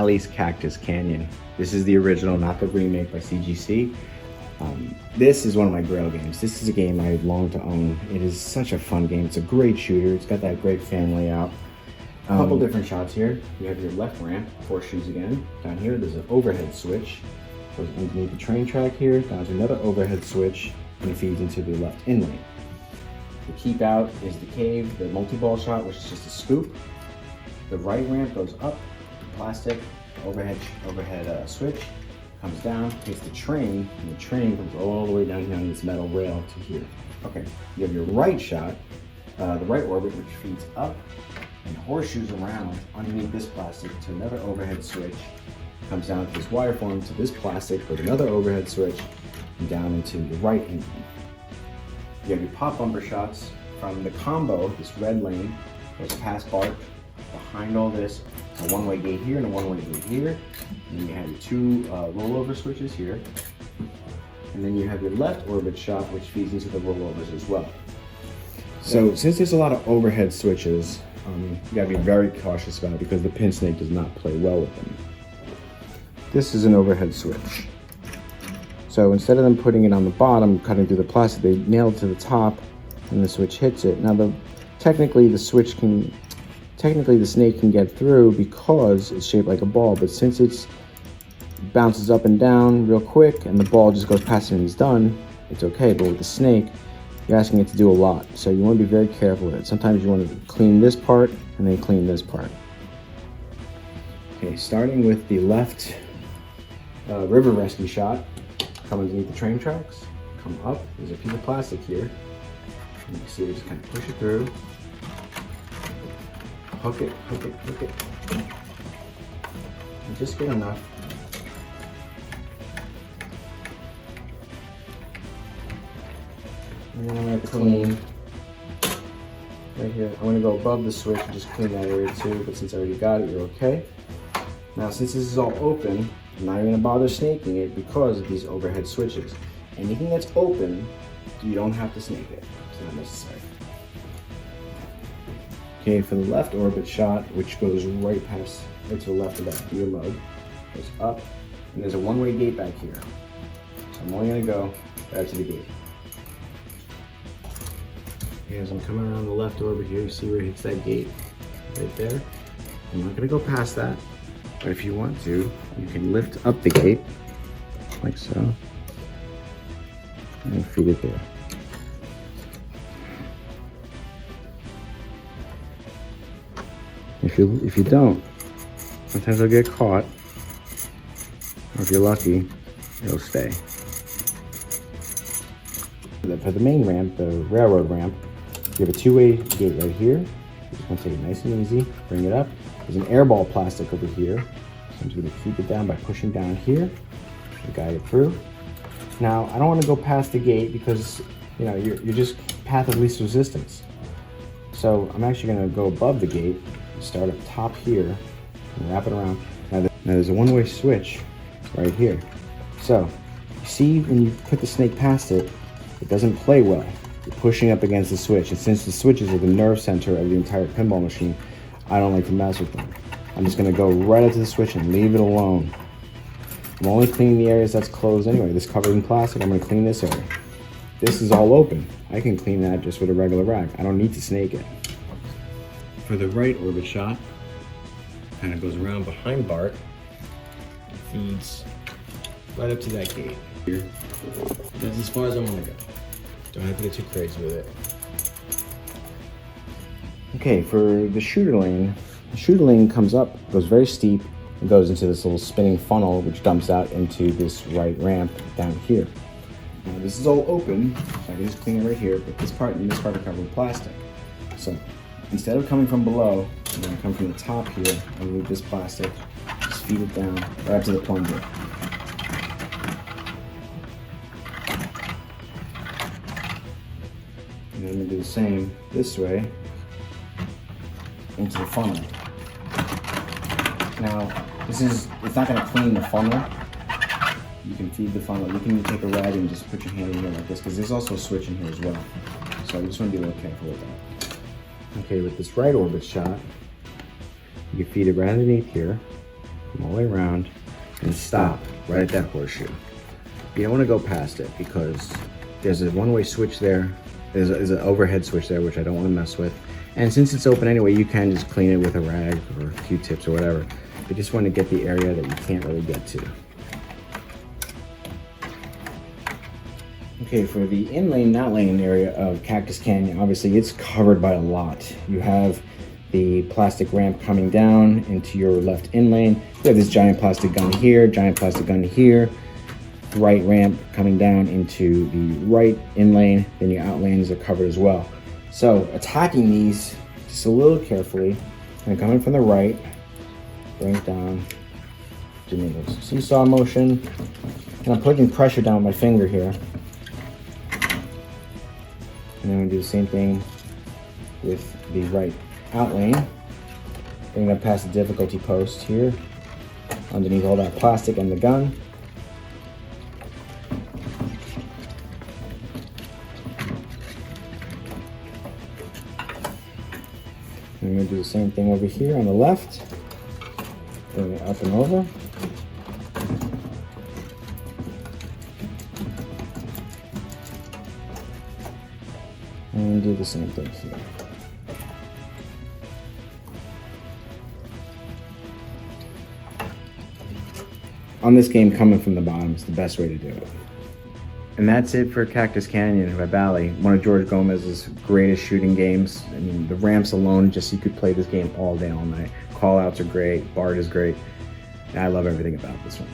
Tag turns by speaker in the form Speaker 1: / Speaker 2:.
Speaker 1: Bally's Cactus Canyon. This is the original, not the remake by CGC. This is one of my grail games. This is a game I long to own. It is such a fun game. It's a great shooter. It's got that great fan layout. A couple different shots here. You have your left ramp, horseshoes again. Down here, there's an overhead switch. Goes underneath the train track here, down to another overhead switch, and it feeds into the left in lane. The keep out is the cave, the multi-ball shot, which is just a scoop. The right ramp goes up, plastic, overhead switch, comes down, hits the train, and the train comes all the way down here on this metal rail to here. Okay, you have your right shot, the right orbit, which feeds up and horseshoes around underneath this plastic to another overhead switch, comes down to this wire form to this plastic with another overhead switch, and down into the right in lane. You have your pop bumper shots from the combo, this red lane, goes past Bart, behind all this, a one-way gate here and a one-way gate here. And then you have your two rollover switches here. And then you have your left orbit shot, which feeds into the rollovers as well. So since there's a lot of overhead switches, you gotta be very cautious about it because the PinSnake does not play well with them. This is an overhead switch. So instead of them putting it on the bottom, cutting through the plastic, they nail it to the top and the switch hits it. Now technically the snake can get through because it's shaped like a ball, but since it bounces up and down real quick and the ball just goes past him and he's done, it's okay. But with the snake, you're asking it to do a lot. So you want to be very careful with it. Sometimes you want to clean this part and then clean this part. Okay, starting with the left river rescue shot, come underneath the train tracks, come up, there's a piece of plastic here. And you can see, just kind of push it through, hook it, and just get enough. And then I'm going to clean right here. I'm going to go above the switch and just clean that area too, but since I already got it, you're okay. Now since this is all open, I'm not even going to bother snaking it because of these overhead switches. Anything that's open, you don't have to snake it. It's not necessary. Okay, for the left orbit shot, which goes right to the left of that gear mode, goes up, and there's a one-way gate back here. So I'm only going to go back to the gate. Okay, as I'm coming around the left orbit here, you see where it hits that gate right there. I'm not going to go past that, but if you want to, you can lift up the gate like so and feed it there. If you don't, sometimes it'll get caught, or if you're lucky, it'll stay. For the main ramp, the railroad ramp, you have a two-way gate right here. You just want to take it nice and easy, bring it up. There's an airball plastic over here, so I'm just going to keep it down by pushing down here to guide it through. Now, I don't want to go past the gate because, you know, you're just path of least resistance. So I'm actually going to go above the gate, start up top here, and wrap it around. Now there's a one-way switch right here. So, you see when you put the snake past it, it doesn't play well. You're pushing up against the switch, and since the switches are the nerve center of the entire pinball machine, I don't like to mess with them. I'm just going to go right up to the switch and leave it alone. I'm only cleaning the areas that's closed anyway. This covered in plastic, I'm going to clean this area. This is all open. I can clean that just with a regular rag. I don't need to snake it. For the right orbit shot, kind of goes around behind Bart, feeds right up to that gate here. That's as far as I want to go. Don't have to get too crazy with it. Okay, for the shooter lane comes up, goes very steep, and goes into this little spinning funnel, which dumps out into this right ramp down here. Now this is all open, so I can just clean it right here, but this part and this part are covered with plastic. So instead of coming from below, I'm going to come from the top here, underneath this plastic, just feed it down right up to the plunger. And then I'm going to do the same this way into the funnel. Now, it's not going to clean the funnel. You can feed the funnel. You can take a rag and just put your hand in here like this, because there's also a switch in here as well. So I just want to be a little careful with that. Okay, with this right orbit shot, you can feed it right underneath here, come all the way around, and stop right at that horseshoe. You don't want to go past it because there's a one-way switch there. There's an overhead switch there, which I don't want to mess with. And since it's open anyway, you can just clean it with a rag or Q-tips or whatever. You just want to get the area that you can't really get to. Okay, for the in-lane, out-lane area of Cactus Canyon, obviously it's covered by a lot. You have the plastic ramp coming down into your left in lane. You have this giant plastic gun here, giant plastic gun here. Right ramp coming down into the right in lane, then your out lanes are covered as well. So attacking these just a little carefully, and coming from the right, bring it down, doing this seesaw motion, and I'm putting pressure down with my finger here. And then we do the same thing with the right out lane, bring it up past the difficulty post here, underneath all that plastic and the gun. I'm going to do the same thing over here on the left. Bring it up and over. And do the same thing here. On this game, coming from the bottom is the best way to do it. And that's it for Cactus Canyon by Bally, one of George Gomez's greatest shooting games. I mean, the ramps alone, just you could play this game all day, all night. Call outs are great, Bard is great, and I love everything about this one.